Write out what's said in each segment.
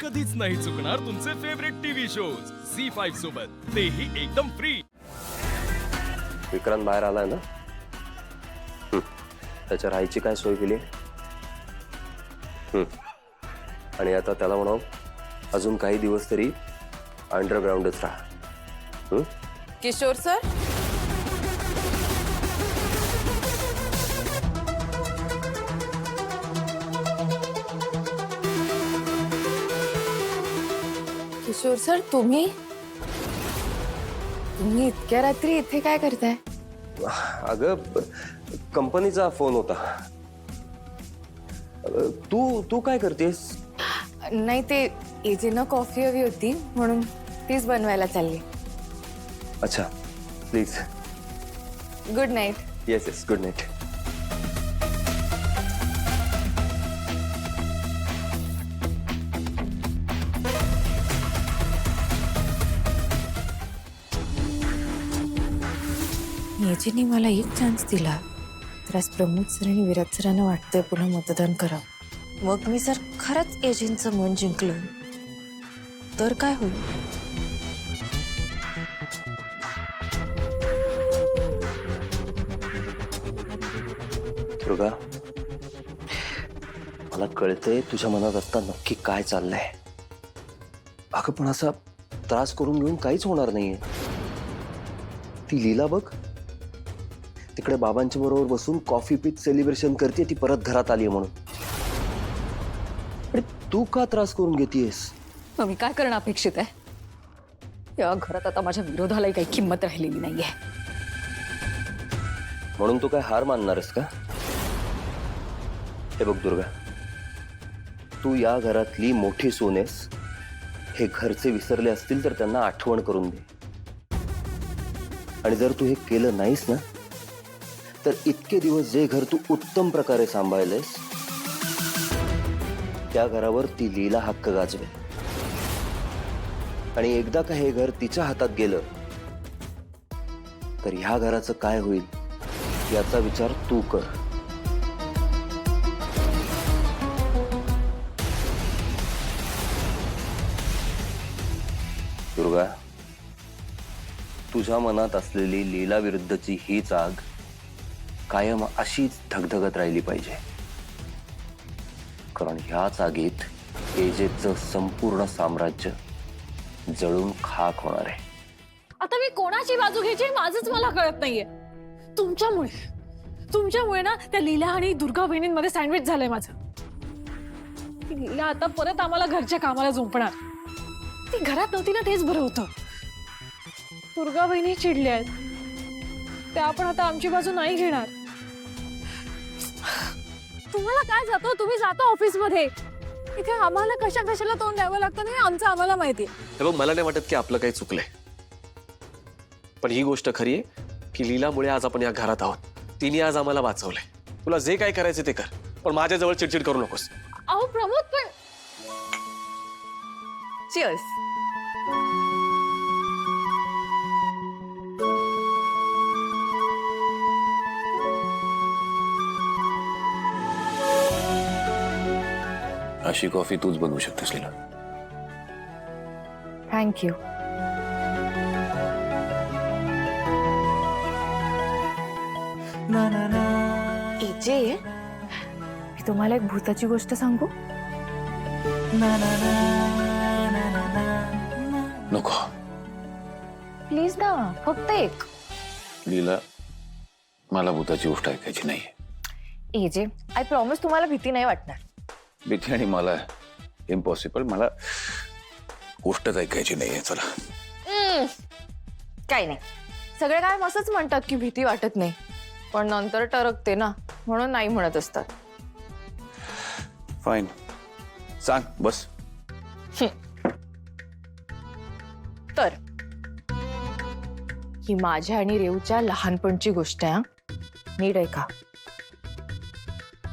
कधीच नाही चुकणार तुमचे फेवरेट टीव्ही शोज झी5 सोबत, तेही एकदम फ्री. विक्रांत बाहेर आलाय ना? त्याच्या राहायची काय सोय केली? आणि आता त्याला म्हणाव अजून काही दिवस तरी अंडरग्राऊंडच राहा. किशोर सर, किशोर सर, तुम्ही इतक्या रात्री इथे काय करताय? अगं कंपनीचा फोन होता. तू काय करतेस? नाही, ते एजेना कॉफी हवी होती म्हणून तीच बनवायला चालली. अच्छा, please. Good night. Yes yes, good night. एजेने मला एक चान्स दिला तर आज प्रमोद सर आणि विराट सरांना वाटतंय पुन्हा मतदान करावं. मग मी जर खरंच एजेंटचं मन जिंकलं तर काय होईल? दुर्गा, मला कळतंय तुझ्या मनात आता नक्की काय चाललंय. अगं पण असा त्रास करून घेऊन काहीच होणार नाहीये. ती लीला बघ, तिकडे बाबांच्या बरोबर बसून कॉफी पीत सेलिब्रेशन करते, ती परत घरात आली म्हणून. अरे तू का त्रास करून घेतेस? मग मी काय करणं अपेक्षित आहे? या घरात आता माझ्या विरोधालाही काही किंमत राहिलेली नाहीये. म्हणून तू काय हार मानणारस का? हे बघ दुर्गा, तू या घरातली मोठी सून आहेस. हे घरचे विसरले असतील तर त्यांना आठवण करून दे. आणि जर तू हे केलं नाहीस ना, तर इतके दिवस जे घर तू उत्तम प्रकारे सांभाळलेस त्या घरावर ती लीला हक्क गाजवे. आणि एकदा का हे घर तिच्या हातात गेलं तर ह्या घराचं काय होईल याचा विचार तू कर. दुर्गा, तुझ्या मनात असलेली लीला विरुद्धची हीच आग कायम अशीच धगधगत राहिली पाहिजे. कारण ह्याच आगीत एजेचं संपूर्ण साम्राज्य जळून खाक होणार आहे. आता मी कोणाची बाजू घ्यायची माझंच मला कळत नाहीये. तुमच्यामुळे ना त्या लीला आणि दुर्गा बहिणींमध्ये सँडविच झालंय माझं. ती लीला आता परत आम्हाला घरच्या कामाला झोपणार. ती घरात नव्हती ना, तेच बरं होतं. दुर्गा बहिणी चिडल्या आहेत, त्या पण आता आमची बाजू नाही घेणार. तुम्हाला काय जातो, तुम्ही जाता ऑफिस मध्ये, इथे आम्हाला कशाला तोंड द्यावं लागतं नाही आमचं आम्हाला माहिती. हे बघ, मला नाही वाटत की आपलं काही चुकलंय, पण ही गोष्ट खरी आहे की लीलामुळे आज आपण या घरात आहोत. तिने आज आम्हाला वाचवलंय. तुला जे काय करायचं ते कर, पण माझ्याजवळ चिडचिड करू नकोस. अहो प्रमोद, पण चिअर्स. अशी कॉफी तूच बनवू शकतेस लीला. थँक्यू. एजे, मी तुम्हाला एक भूताची गोष्ट सांगू? नको प्लीज ना, फक्त एक. लीला, मला भूताची गोष्ट ऐकायची नाही. एजे, आय प्रॉमिस तुम्हाला भीती नाही वाटणार. भीती आणि मला इम्पॉसिबल. मला गोष्टच ऐकायची नाहीये. चला. काही नाही, सगळे काय असंच म्हणतात की भीती वाटत नाही, पण नंतर टरकते ना, म्हणून नाही म्हणत असतात. फाईन, सांग बस. तर ही माझ्या आणि रेवच्या लहानपणची गोष्ट आहे. नीट ऐका.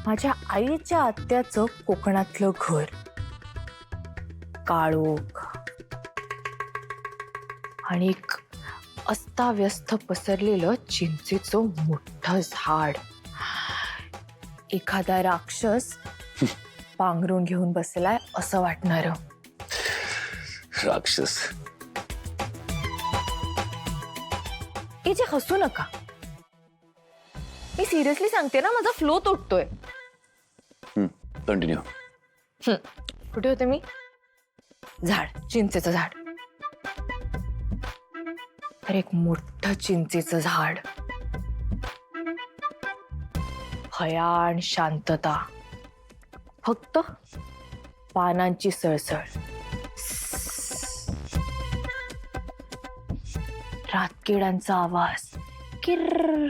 माझ्या आईच्या आत्याचं कोकणातलं घर, काळोख आणि एक अस्ताव्यस्त पसरलेलं चिंचेचं मोठं झाड. एखादा राक्षस पांघरून घेऊन बसलाय असं वाटणार. राक्षस. ए जे हसू नका, मी सिरियसली सांगते ना, माझा फ्लो तुटतोय. कंटिन्यू. कुठे होते मी? झाड, चिंचेचं झाड. तर एक मोठं चिंचेचं झाड, भयान शांतता, फक्त पानांची सळसळ, रातकिड्यांचा आवाज, किर्र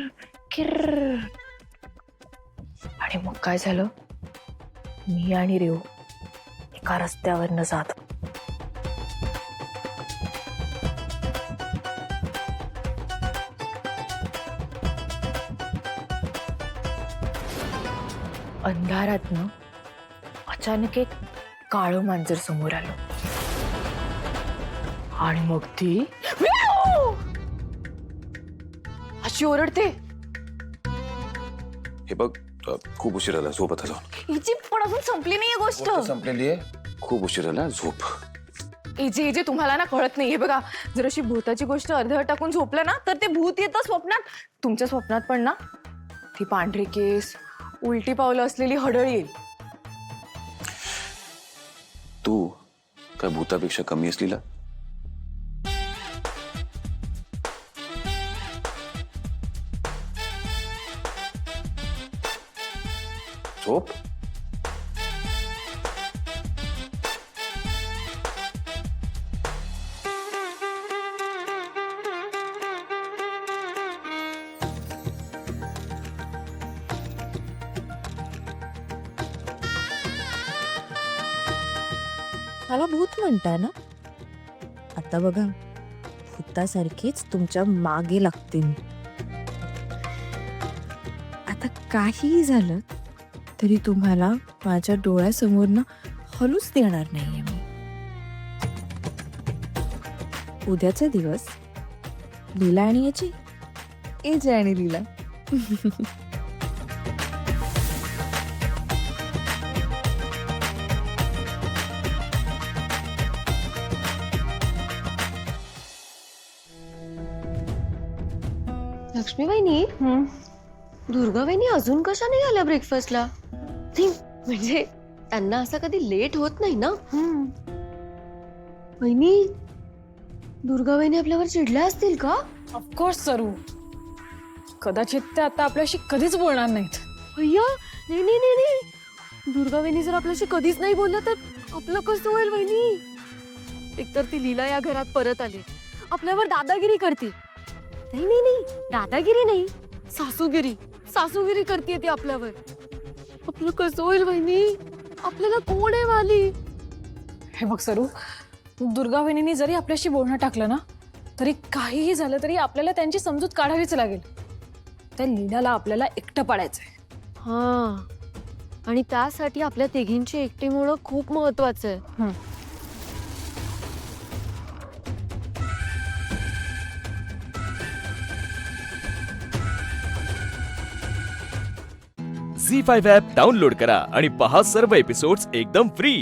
किर्र. आणि मग काय झालं, मी आणि रेव एका रस्त्यावरनं जात. अंधारातनं अचानक एक काळं मांजर समोर आलं आणि मग ती म्याऊ! अशी ओरडते. हे बघ, खूप उशीर झाला, झोप आता जाऊन. हिची पण अजून संपली नाहीये गोष्ट. संपलेली आहे, खूप उशीर झाला, झोप. इजे तुम्हाला ना कळत नाहीये बघा, जर अशी भूताची गोष्ट अर्धवट टाकून झोपलं ना तर ते भूत येतं स्वप्नात. तुमच्या स्वप्नात पण ना ती पांढरी केस, उलटी पावलं असलेली हडळ येईल. तू काय भूतापेक्षा कमी असलीला? झोप. मला भूत म्हणताय ना? आता बघा, भूतासारखीच तुमच्या मागे लागते मी. आता काहीही झालं तरी तुम्हाला माझ्या डोळ्यासमोरनं हलूच देणार नाहीये मी. उद्याचा दिवस लीला आणि याची, एजे आणि लीला. लक्ष्मी वहिनी, दुर्गा वहिनी अजून कशा नाही आल्या ब्रेकफास्टला? नाही म्हणजे त्यांना असं कधी लेट होत नाही ना. वहिनी, दुर्गा वहिनी आपल्यावर चिडल्या असतील का? ऑफकोर्स सरू, कदाचित ते आता आपल्याशी कधीच बोलणार नाहीत. भैया, नाही नाही नाही नाही, दुर्गा वहिनी जर आपल्याशी कधीच नाही बोलल्या तर आपलं कसं होईल वहिनी? एकतर ती लीला या घरात परत आली, आपल्यावर दादागिरी करते. नाही नाही नाही, दादागिरी नाही, सासूगिरी सासूगिरी करते ती आपल्यावर. आपलं कसं होईल वहिनी? आपल्याला कोण आहे वाली? हे बघ सरू, दुर्गा वहिनींनी जरी आपल्याशी बोलणं टाकलं ना तरी काहीही झालं तरी आपल्याला त्यांची समजूत काढावीच लागेल. त्या लीलाला आपल्याला एकटं पाडायचंय. हा, आणि त्यासाठी आपल्या तिघींची एकटीमुळं खूप महत्वाचं आहे. झी5 ॲप डाउनलोड करा आणि पहा सर्व एपिसोड्स एकदम फ्री.